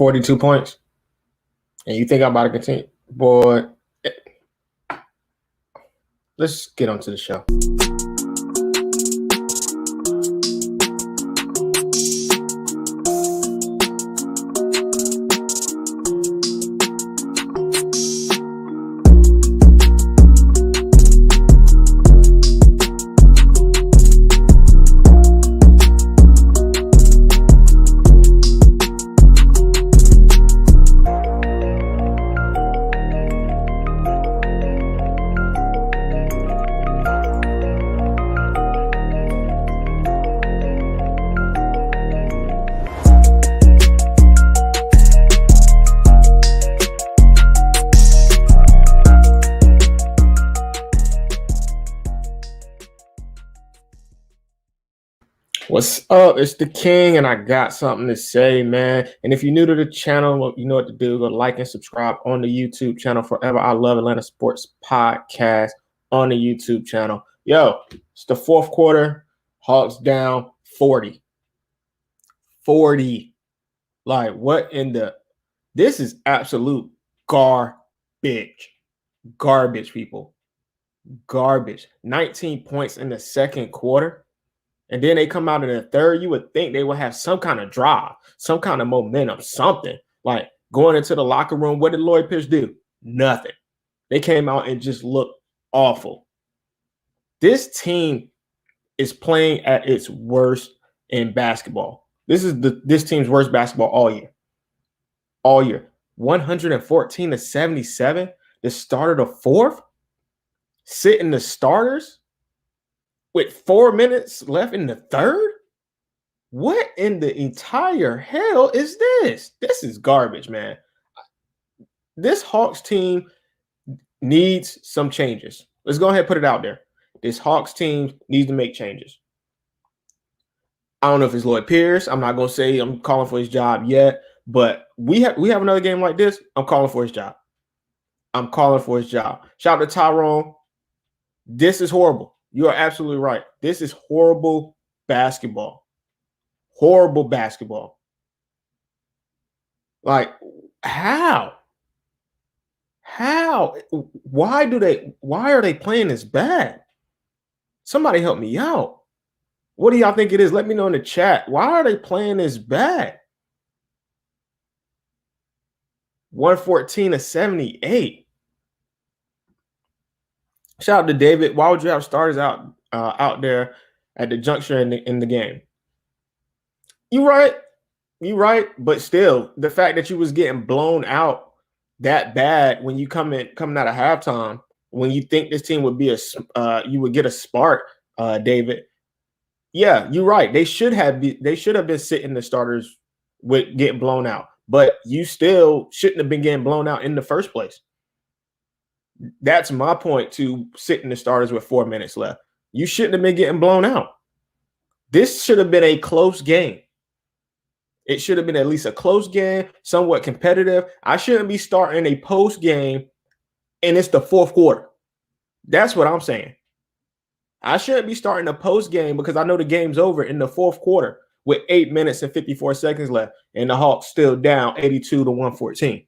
42 points. And you think I'm about to continue? Boy, let's get on to the show. What's up? It's the King, and I got something to say, man. And if you're new to the channel, you know what to do. Go like and subscribe on the YouTube channel. Forever I Love Atlanta Sports Podcast on the YouTube channel. Yo, it's the fourth quarter. Hawks down 40. 40. Like, what in the... This is absolute garbage. Garbage, people. Garbage. 19 points in the second quarter. And then they come out in the third, you would think they would have some kind of drive, some kind of momentum, something. Like going into the locker room, what did Lloyd Pierce do? Nothing. They came out and just looked awful. This team is playing at its worst in basketball. This is this team's worst basketball all year. All year. 114-77. The start of the fourth. Sitting the starters. With 4 minutes left in the third? What in the entire hell is this? This is garbage, man. This Hawks team needs some changes. Let's go ahead and put it out there. This Hawks team needs to make changes. I don't know if it's Lloyd Pierce. I'm not going to say I'm calling for his job yet, but we have another game like this. I'm calling for his job. I'm calling for his job. Shout out to Tyrone. This is horrible. You are absolutely right. This is horrible basketball. Horrible basketball. Like, how? How? Why are they playing this bad? Somebody help me out. What do y'all think it is? Let me know in the chat. Why are they playing this bad? 114-78. Shout out to David. Why would you have starters out there at the juncture in the game? You right. But still, the fact that you was getting blown out that bad when you coming out of halftime, when you think this team would be you would get a spark, David. Yeah, you're right. They should have been sitting the starters with getting blown out, but you still shouldn't have been getting blown out in the first place. That's my point to sitting the starters with 4 minutes left. You shouldn't have been getting blown out. This should have been a close game. It should have been at least a close game, somewhat competitive. I shouldn't be starting a post game and it's the fourth quarter. That's what I'm saying. I shouldn't be starting a post game because I know the game's over in the fourth quarter with 8 minutes and 54 seconds left and the Hawks still down 82-114.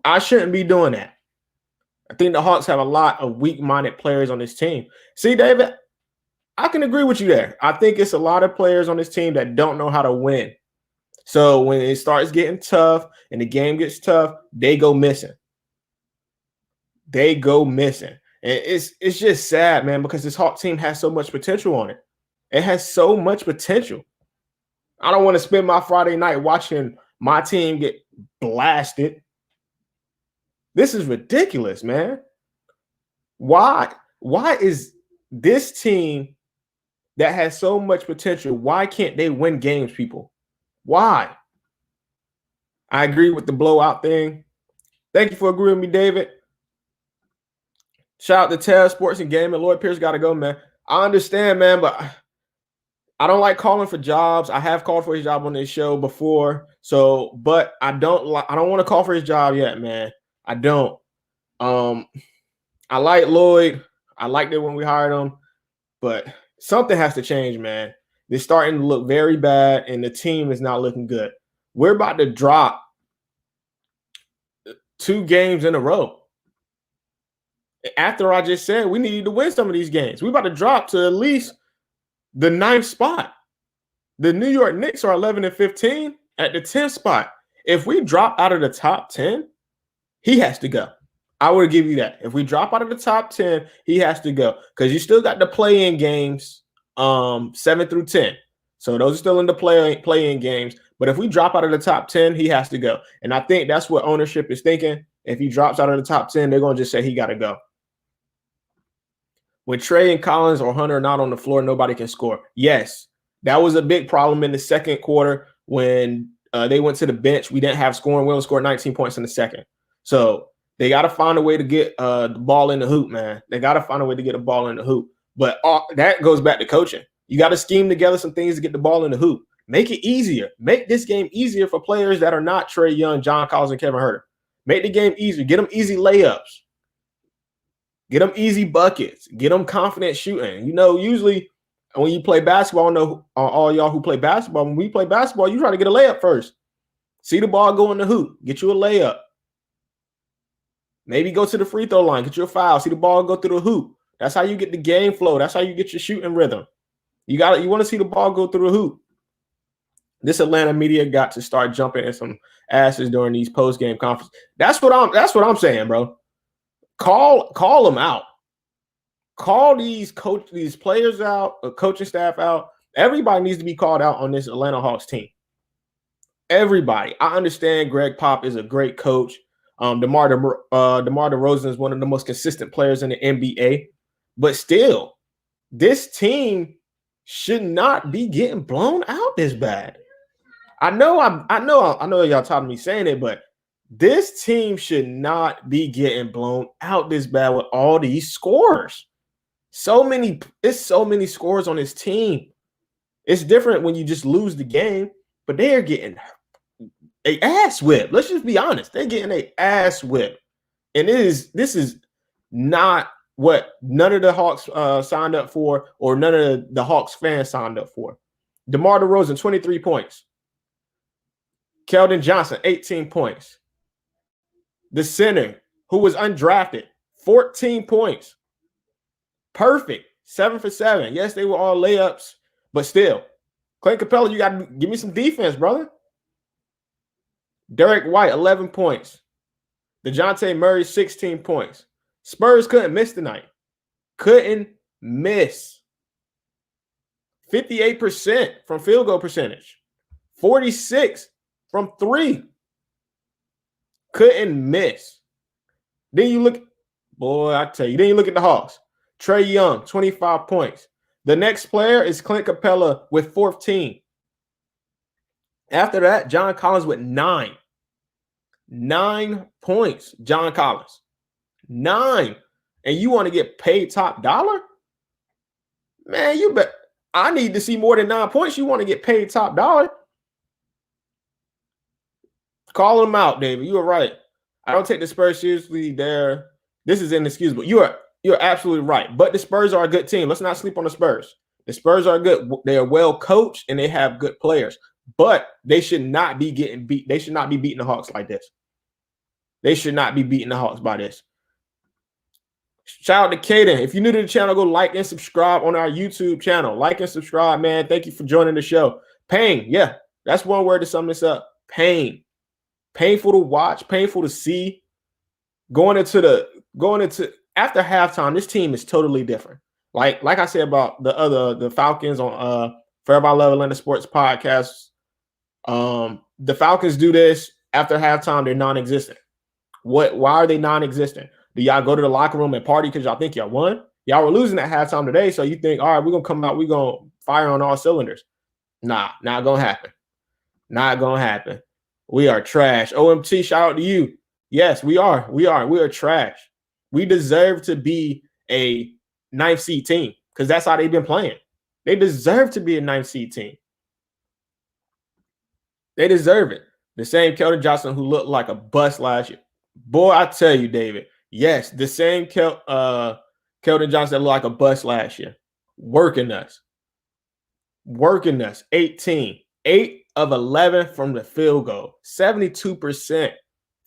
I shouldn't be doing that. I think the Hawks have a lot of weak-minded players on this team. See, David, I can agree with you there. I think it's a lot of players on this team that don't know how to win. So when it starts getting tough and the game gets tough, they go missing. They go missing. And it's just sad, man, because this Hawk team has so much potential on it. It has so much potential. I don't want to spend my Friday night watching my team get blasted. This is ridiculous, man. Why is this team that has so much potential, why can't they win games, people? Why? I agree with the blowout thing. Thank you for agreeing with me, David. Shout out to Taz Sports and Gaming. Lloyd Pierce got to go, man. I understand, man, but I don't like calling for jobs. I have called for his job on this show before. So, but I don't want to call for his job yet, man. I don't. I like Lloyd. I liked it when we hired him, but something has to change, man. They're starting to look very bad, and the team is not looking good. we're about to drop 2 games in a row. After I just said we needed to win some of these games, we're about to drop to at least the 9th spot. The New York Knicks are 11-15 at the 10th spot. If we drop out of the top 10, he has to go. I would give you that. If we drop out of the top 10, he has to go because you still got the play-in games 7 through 10. So those are still in the play-in games. But if we drop out of the top 10, he has to go. And I think that's what ownership is thinking. If he drops out of the top 10, they're going to just say he got to go. When Trey and Collins or Hunter are not on the floor, nobody can score. Yes, that was a big problem in the second quarter when they went to the bench. We didn't have scoring. We only scored 19 points in the second. So they got to find a way to get the ball in the hoop, man. They got to find a way to get the ball in the hoop. But that goes back to coaching. You got to scheme together some things to get the ball in the hoop. Make it easier. Make this game easier for players that are not Trey Young, John Collins, and Kevin Huerter. Make the game easier. Get them easy layups. Get them easy buckets. Get them confident shooting. You know, usually when you play basketball, I know all y'all who play basketball, when we play basketball, you try to get a layup first. See the ball go in the hoop. Get you a layup. Maybe go to the free throw line. Get you a foul. See the ball go through the hoop. That's how you get the game flow. That's how you get your shooting rhythm. You want to see the ball go through the hoop. This Atlanta media got to start jumping in some asses during these post-game conferences. That's what I'm saying, bro. Call them out. Call these players out, coaching staff out. Everybody needs to be called out on this Atlanta Hawks team. Everybody. I understand Greg Pop is a great coach. DeMar DeRozan is one of the most consistent players in the NBA. But still, this team should not be getting blown out this bad. I know y'all tired of me saying it, but this team should not be getting blown out this bad with all these scores. So many scores on this team. It's different when you just lose the game, but they are getting a ass whip. Let's just be honest. They're getting a ass whip. And this is not what none of the Hawks signed up for or none of the Hawks fans signed up for. DeMar DeRozan, 23 points. Keldon Johnson, 18 points. The center, who was undrafted, 14 points. Perfect. 7 for 7. Yes, they were all layups, but still. Clint Capella, you got to give me some defense, brother. Derek White, 11 points. DeJounte Murray, 16 points. Spurs couldn't miss tonight. Couldn't miss. 58% from field goal percentage. 46 from 3. Couldn't miss. Then you look, boy, I tell you, then you look at the Hawks. Trey Young, 25 points. The next player is Clint Capella with 14. After that, John Collins with 9. 9 points, John Collins. 9. And you want to get paid top dollar? Man, you bet. I need to see more than 9 points. You want to get paid top dollar? Call them out, David. You were right. I don't take the Spurs seriously there. This is inexcusable. You're absolutely right. But the Spurs are a good team. Let's not sleep on the Spurs. The Spurs are good. They are well coached and they have good players. But they should not be getting beat. They should not be beating the Hawks like this. They should not be beating the Hawks by this. Shout out to Kaden. If you're new to the channel, go like and subscribe on our YouTube channel. Like and subscribe, man. Thank you for joining the show. Pain. Yeah, that's one word to sum this up. Pain. Painful to watch, painful to see. Going into after halftime, this team is totally different. Like I said about the Falcons on Forever I Love Atlanta Sports podcast. The Falcons do this after halftime, they're non-existent. Why are they non-existent? Do y'all go to the locker room and party because y'all think y'all won? Y'all were losing at halftime today, so you think, all right, we're gonna come out, we're gonna fire on all cylinders. Nah, not gonna happen. Not gonna happen. We are trash. OMT, shout out to you. Yes, we are. We are trash. We deserve to be a 9th seed team because that's how they've been playing. They deserve to be a 9th seed team. They deserve it. The same Keldon Johnson who looked like a bust last year. Boy, I tell you, David. Yes, the same Keldon Johnson looked like a bust last year. Working us. 18. 8 of 11 from the field goal, 72%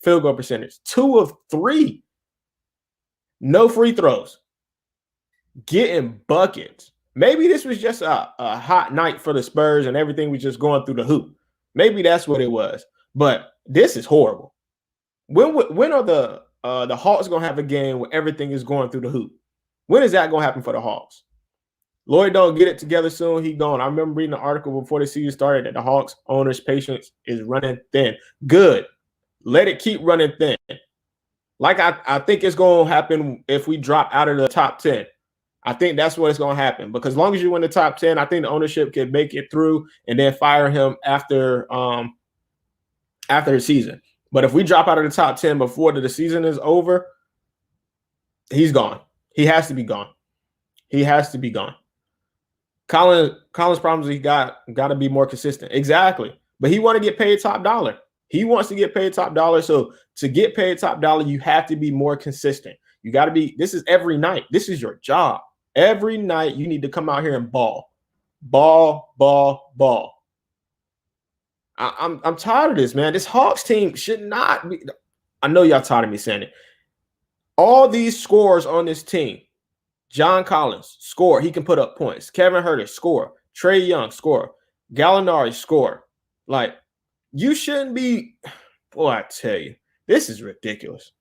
field goal percentage, 2 of 3, no free throws, getting buckets. Maybe this was just a hot night for the Spurs and everything was just going through the hoop. Maybe that's what it was. But this is horrible. When are the Hawks gonna have a game where everything is going through the hoop? When is that gonna happen for the Hawks? Lloyd don't get it together soon. He gone. I remember reading an article before the season started that the Hawks owners' patience is running thin. Good. Let it keep running thin. Like I think it's gonna happen if we drop out of the top 10. I think that's what it's gonna happen because as long as you win the top 10, I think the ownership can make it through and then fire him after the season. But if we drop out of the top 10 before the season is over, he's gone. He has to be gone. He has to be gone. Colin's problems, he got to be more consistent. Exactly. But he want to get paid top dollar. He wants to get paid top dollar. So to get paid top dollar, you have to be more consistent. You got to be, this is every night. This is your job. Every night you need to come out here and ball. Ball, ball, ball. I'm tired of this, man. This Hawks team should not be. I know y'all tired of me saying it. All these scores on this team. John Collins, score. He can put up points. Kevin Huerter, score. Trae Young, score. Gallinari, score. Like, you shouldn't be. Boy, I tell you, this is ridiculous.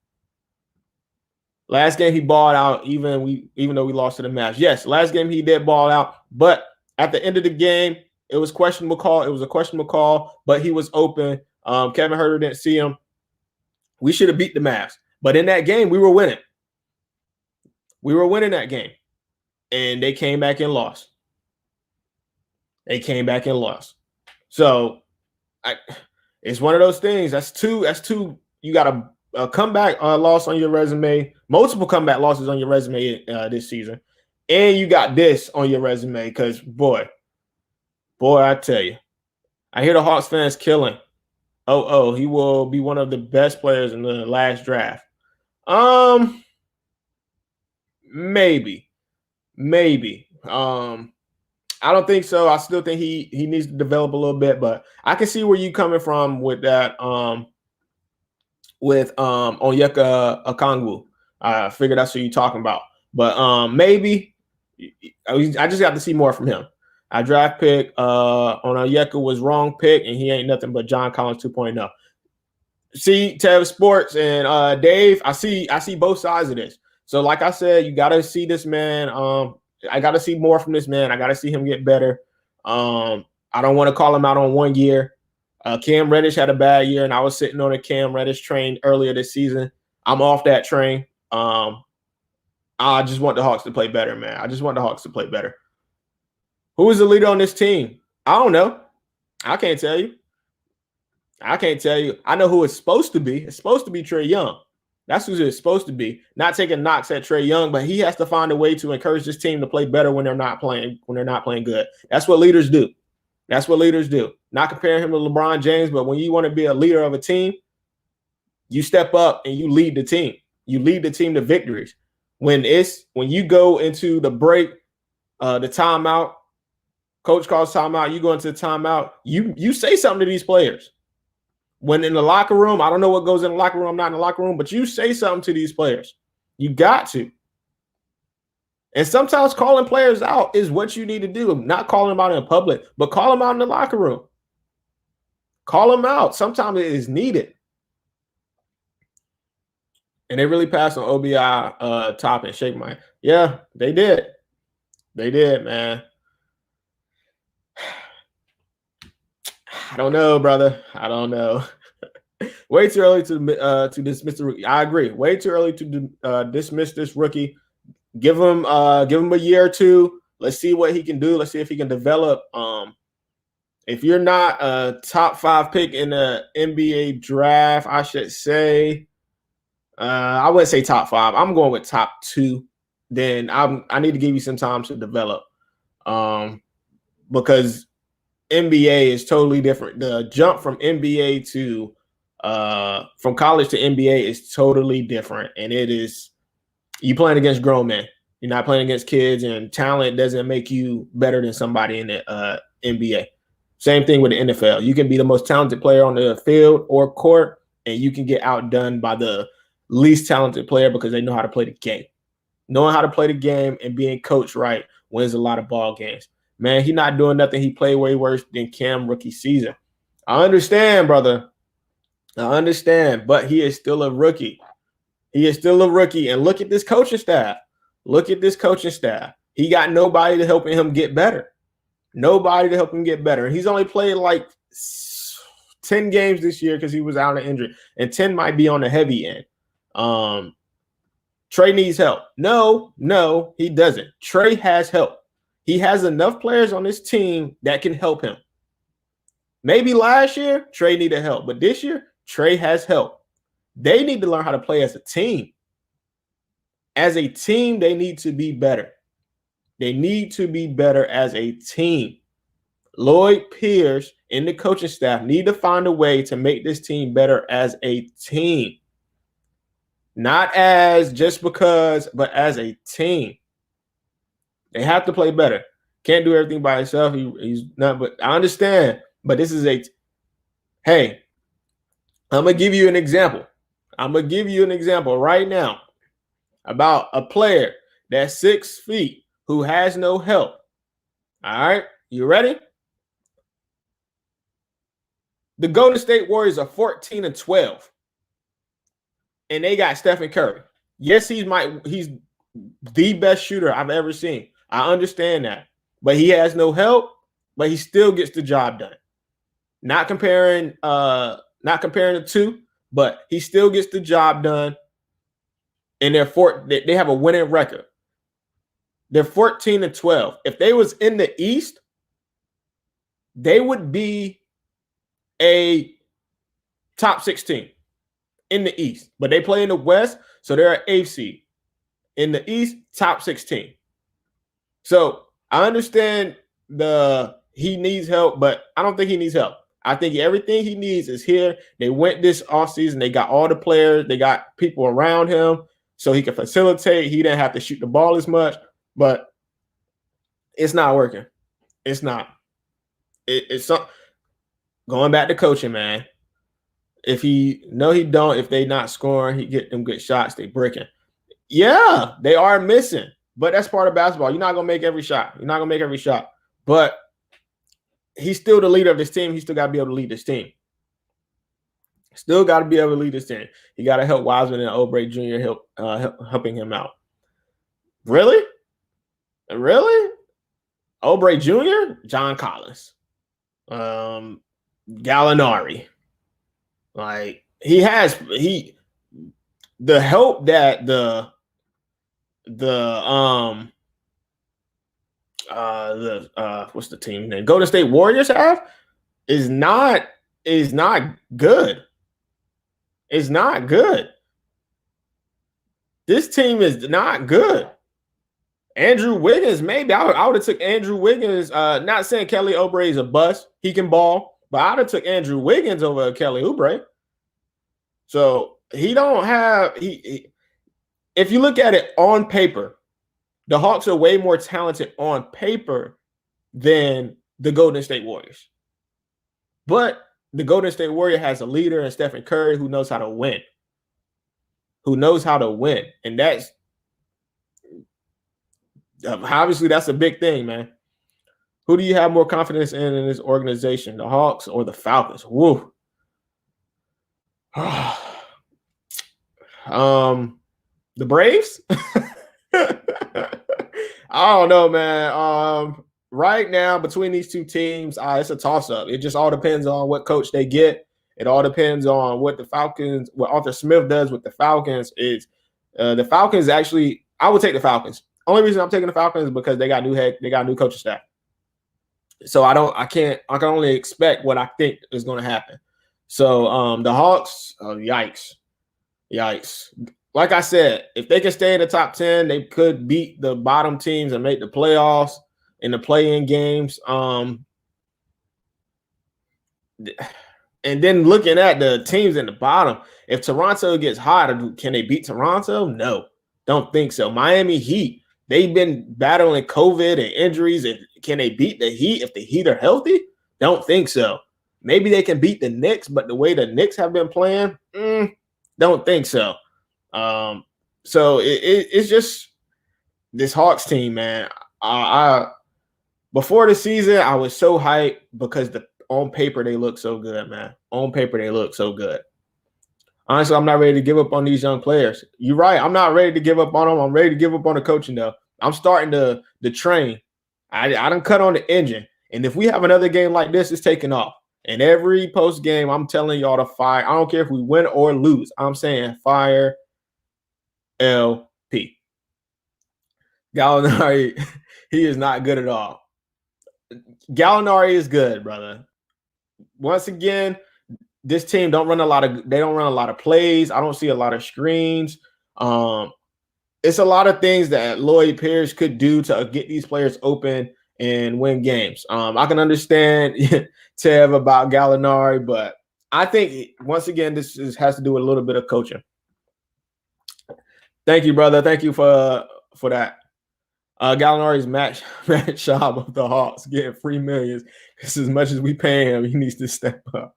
Last game he balled out, even though we lost to the Mavs. Yes, last game he did ball out, but at the end of the game, it was questionable call. It was a questionable call, but he was open. Kevin Huerter didn't see him. We should have beat the Mavs. But in that game, we were winning. We were winning that game. And they came back and lost. They came back and lost. So it's one of those things. That's two. You got a comeback loss on your resume, multiple comeback losses on your resume this season. And you got this on your resume because, boy, I tell you, I hear the Hawks fans killing. He will be one of the best players in the last draft. Maybe. I don't think so. I still think he needs to develop a little bit, but I can see where you coming from with that. With Onyeka Okongwu. I figured that's what you're talking about. But maybe I just got to see more from him. Our draft pick on Onyeka was wrong pick, and he ain't nothing but John Collins 2.0. See, Tev Sports and Dave, I see both sides of this. So, like I said, you got to see this man. I got to see more from this man. I got to see him get better. I don't want to call him out on 1 year. Cam Reddish had a bad year, and I was sitting on a Cam Reddish train earlier this season. I'm off that train. I just want the Hawks to play better, man. I just want the Hawks to play better. Who is the leader on this team? I don't know. I can't tell you. I know who it's supposed to be. It's supposed to be Trae Young. That's who it's supposed to be. Not taking knocks at Trae Young, but he has to find a way to encourage this team to play better when they're not playing good. That's what leaders do. Not comparing him to LeBron James, but when you want to be a leader of a team, you step up and you lead the team. You lead the team to victories. When you go into the break, the timeout, coach calls timeout, you go into the timeout, you say something to these players. When in the locker room, I don't know what goes in the locker room, I'm not in the locker room, but you say something to these players. You got to. And sometimes calling players out is what you need to do. Not calling them out in public, but call them out in the locker room. Call them out. Sometimes it is needed. And they really passed on OBI top and shake my. Yeah, they did. They did, man. I don't know, brother. I don't know. Way too early to dismiss the rookie. I agree. Way too early to dismiss this rookie. Give him a year or two. Let's see what he can do. Let's see if he can develop. If you're not a top 5 pick in the NBA draft, I should say, I wouldn't say top 5. I'm going with top 2. Then I need to give you some time to develop, because NBA is totally different. The jump from NBA to from college to NBA is totally different, and it is you playing against grown men. You're not playing against kids, and talent doesn't make you better than somebody in the NBA. Same thing with the NFL. You can be the most talented player on the field or court, and you can get outdone by the least talented player because they know how to play the game. Knowing how to play the game and being coached right wins a lot of ball games. Man, he's not doing nothing. He played way worse than Cam rookie season. I understand, brother. I understand, but he is still a rookie. He is still a rookie. And look at this coaching staff. Look at this coaching staff. He got nobody to help him get better. Nobody to help him get better. And he's only played like 10 games this year because he was out of injury. And 10 might be on the heavy end. Trey needs help. No, he doesn't. Trey has help. He has enough players on this team that can help him. Maybe last year, Trey needed help. But this year, Trey has help. They need to learn how to play as a team. As a team, they need to be better. They need to be better as a team. Lloyd Pierce and the coaching staff need to find a way to make this team better as a team. Not as just because, but as a team. They have to play better. Can't do everything by himself. He's not, but I understand. But this is hey, I'm going to give you an example. I'm going to give you an example right now about a player that's 6 feet who has no help. All right, you ready? The Golden State Warriors are 14-12. And they got Stephen Curry. Yes, he's the best shooter I've ever seen. I understand that. But he has no help, but he still gets the job done. Not comparing the two, but he still gets the job done. And they have a winning record. They're 14-12. If they was in the East, they would be a top 16 in the East. But they play in the West, so they're an 8th seed. In the East, top 16. So I understand he needs help, but I don't think he needs help. I think everything he needs is here. They went this offseason. They got all the players. They got people around him so he can facilitate. He didn't have to shoot the ball as much, but it's not working. It's not. It's going back to coaching, man. If he don't, if they not scoring, he get them good shots, they breaking. Yeah, they are missing, but that's part of basketball. You're not going to make every shot. But he's still the leader of this team. He still got to be able to lead this team. He got to help Wiseman and Oubre Jr. helping him out. Really? Oubre Jr., John Collins, Gallinari. Like the help that what's the team name? Golden State Warriors have is not good. It's not good. This team is not good. Andrew Wiggins, maybe I would have took Andrew Wiggins. Not saying Kelly Oubre is a bust. He can ball, but I'd have took Andrew Wiggins over Kelly Oubre. So he don't have if you look at it on paper, the Hawks are way more talented on paper than the Golden State Warriors. But the Golden State Warrior has a leader in Stephen Curry who knows how to win. And that's obviously that's a big thing, man. Who do you have more confidence in this organization, the Hawks or the Falcons? Woo. The Braves? I don't know, man. Right now, between these two teams, it's a toss-up. It just all depends on what coach they get. It all depends on what Arthur Smith does with the Falcons. The Falcons actually, I would take the Falcons. Only reason I'm taking the Falcons is because they got new coaching staff. So I can only expect what I think is going to happen. So the Hawks, yikes. Like I said, if they can stay in the top 10, they could beat the bottom teams and make the playoffs in the play-in games. And then looking at the teams in the bottom, if Toronto gets hot, can they beat Toronto? No, don't think so. Miami Heat, they've been battling COVID and injuries. And can they beat the Heat if the Heat are healthy? Don't think so. Maybe they can beat the Knicks, but the way the Knicks have been playing, don't think so. So it's just this Hawks team, man. I before the season, I was so hyped because on paper they look so good, man. On paper they look so good. Honestly, I'm not ready to give up on these young players. You're right. I'm not ready to give up on them. I'm ready to give up on the coaching, though. I'm starting the train. I done cut on the engine. And if we have another game like this, it's taking off. And every post game, I'm telling y'all to fire. I don't care if we win or lose. I'm saying fire LP. Gallinari, he is not good at all. Gallinari is good, brother. Once again, this team don't run a lot of plays. I don't see a lot of screens. It's a lot of things that Lloyd Pierce could do to get these players open and win games. I can understand Tev about Gallinari, but I think once again this has to do with a little bit of coaching. Thank you, brother. Thank you for that. Gallinari's Matt Schaub of the Hawks getting free millions. Because as much as we pay him, he needs to step up.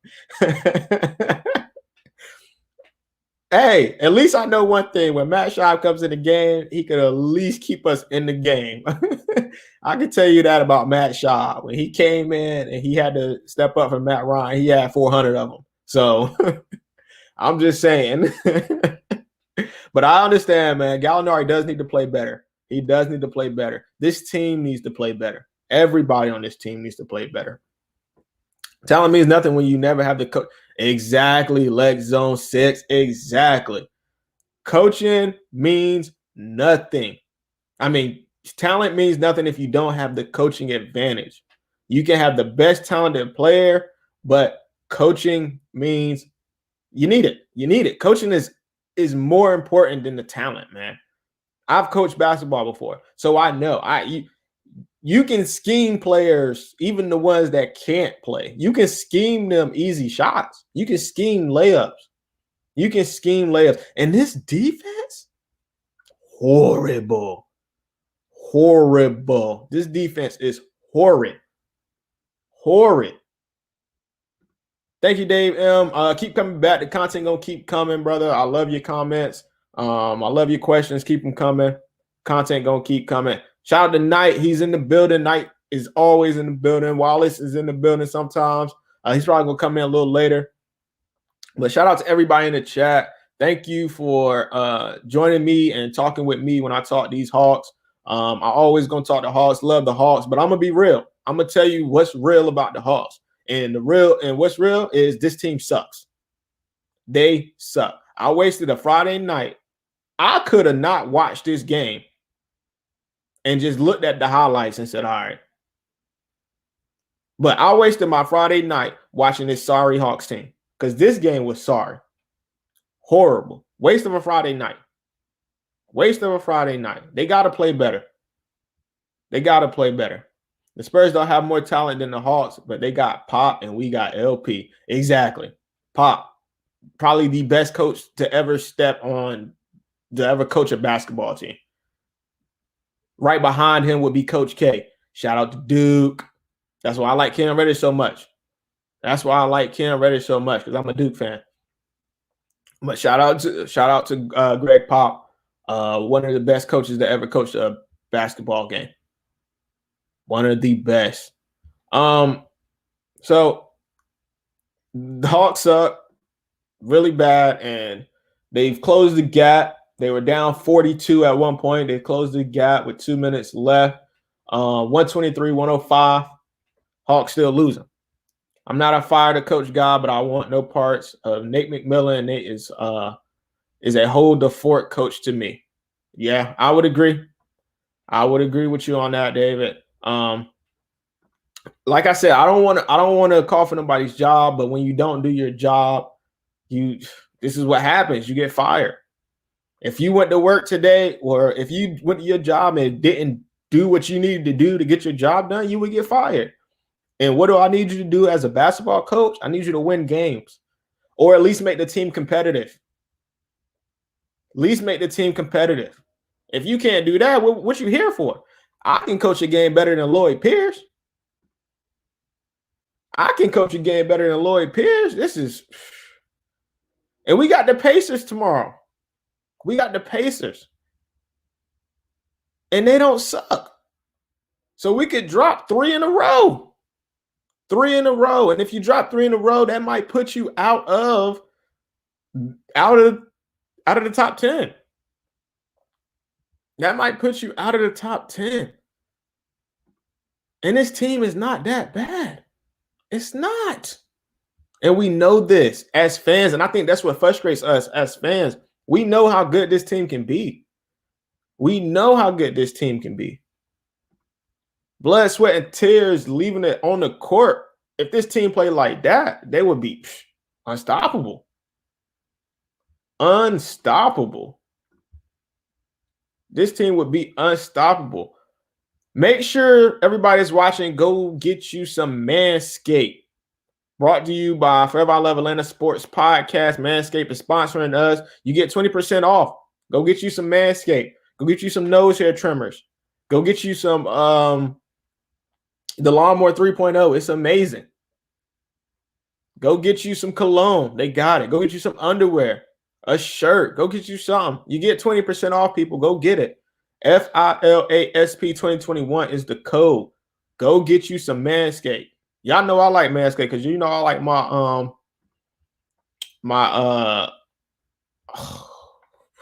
Hey, at least I know one thing. When Matt Schaub comes in the game, he could at least keep us in the game. I can tell you that about Matt Schaub. When he came in and he had to step up for Matt Ryan, he had 400 of them. So I'm just saying. But I understand, man. Gallinari does need to play better. He does need to play better. This team needs to play better. Everybody on this team needs to play better. Talent means nothing when you never have the coach. Exactly. Leg zone 6. Exactly. Coaching means nothing. I mean, talent means nothing if you don't have the coaching advantage. You can have the best talented player, but coaching means you need it. You need it. Coaching is more important than the talent, man. I've coached basketball before, so I know. You can scheme players, even the ones that can't play. You can scheme them easy shots. You can scheme layups. And this defense, horrible. This defense is horrid. Thank you, Dave M. Keep coming back. The content gonna keep coming, brother. I love your comments. I love your questions. Keep them coming. Content gonna keep coming. Shout out to Knight. He's in the building. Knight is always in the building. Wallace is in the building sometimes. He's probably gonna come in a little later. But shout out to everybody in the chat. Thank you for joining me and talking with me when I talk these Hawks. I always gonna talk the Hawks. Love the Hawks, but I'm gonna be real. I'm gonna tell you what's real about the Hawks. And what's real is this team sucks. They suck. I wasted a Friday night. I could have not watched this game and just looked at the highlights and said, all right. But I wasted my Friday night watching this sorry Hawks team because this game was sorry. Horrible. Waste of a Friday night. They got to play better. The Spurs don't have more talent than the Hawks, but they got Pop and we got LP. Exactly. Pop, probably the best coach to ever coach a basketball team. Right behind him would be Coach K. Shout out to Duke. That's why I like Cam Reddish so much. Because I'm a Duke fan. But shout out to Greg Pop, one of the best coaches that ever coached a basketball game. One of the best. So the Hawks suck really bad, and they've closed the gap. They were down 42 at one point. They closed the gap with 2 minutes left. 123-105. Hawks still losing. I'm not a fire the coach guy, but I want no parts of Nate McMillan. Nate is a hold the fort coach to me. Yeah, I would agree. I would agree with you on that, David. Like I said, I don't want to call for nobody's job, but when you don't do your job, this is what happens. You get fired. If you went to work today, or if you went to your job and didn't do what you needed to do to get your job done, you would get fired. And what do I need you to do as a basketball coach? I need you to win games, or at least make the team competitive. If you can't do that, what you here for? I can coach a game better than Lloyd Pierce. I can coach a game better than Lloyd Pierce. And we got the Pacers tomorrow. We got the Pacers. And they don't suck. So we could drop 3 in a row. 3 in a row. And if you drop 3 in a row, that might put you out of the top 10. That might put you out of the top 10. And this team is not that bad. It's not. And we know this as fans. And I think that's what frustrates us as fans. We know how good this team can be. We know how good this team can be. Blood, sweat, and tears leaving it on the court. If this team played like that, they would be unstoppable. Unstoppable. This team would be unstoppable. Make sure everybody's watching, go get you some Manscaped. Brought to you by Forever I Love Atlanta Sports Podcast. Manscaped is sponsoring us. You get 20% off. Go get you some Manscaped. Go get you some nose hair trimmers. Go get you some the Lawnmower 3.0. It's amazing. Go get you some cologne. They got it. Go get you some underwear, a shirt. Go get you something. You get 20% off, people. Go get it. FILASP 2021 is the code. Go get you some Manscaped. Y'all know I like Manscaped because you know I like my what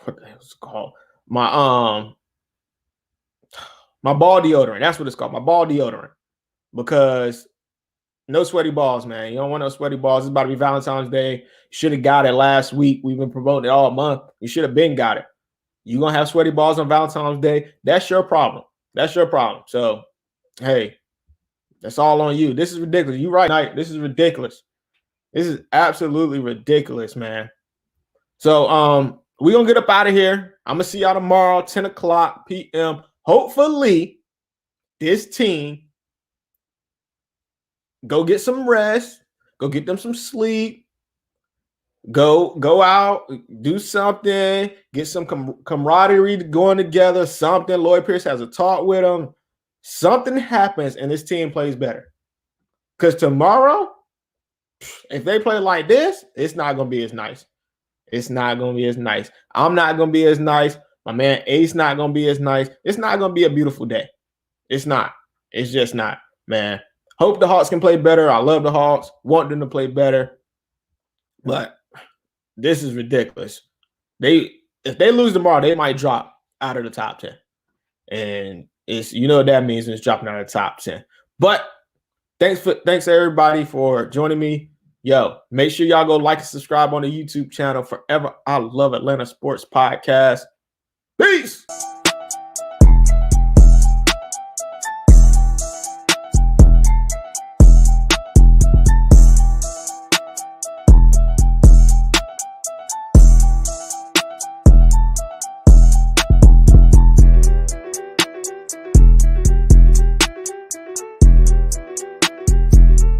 the hell is it called? My ball deodorant. That's what it's called. My ball deodorant. Because no sweaty balls, man. You don't want no sweaty balls. It's about to be Valentine's Day. You should have got it last week. We've been promoting it all month. You should have been got it. You're going to have sweaty balls on Valentine's Day. That's your problem. That's your problem. So, hey, that's all on you. This is ridiculous. You're right, Knight. This is ridiculous. This is absolutely ridiculous, man. So, we're going to get up out of here. I'm going to see y'all tomorrow, 10 o'clock p.m. Hopefully, this team go get some rest. Go get them some sleep. Go out, do something, get some camaraderie going together, something. Lloyd Pierce has a talk with him. Something happens and this team plays better. Because tomorrow, if they play like this, it's not going to be as nice. It's not going to be as nice. I'm not going to be as nice. My man Ace not going to be as nice. It's not going to be a beautiful day. It's not. It's just not, man. Hope the Hawks can play better. I love the Hawks. Want them to play better. But this is ridiculous. If they lose tomorrow, they might drop out of the top 10. And it's what that means. It's dropping out of the top 10. But thanks everybody for joining me. Yo, make sure y'all go like and subscribe on the YouTube channel. Forever I Love Atlanta Sports Podcast. Peace.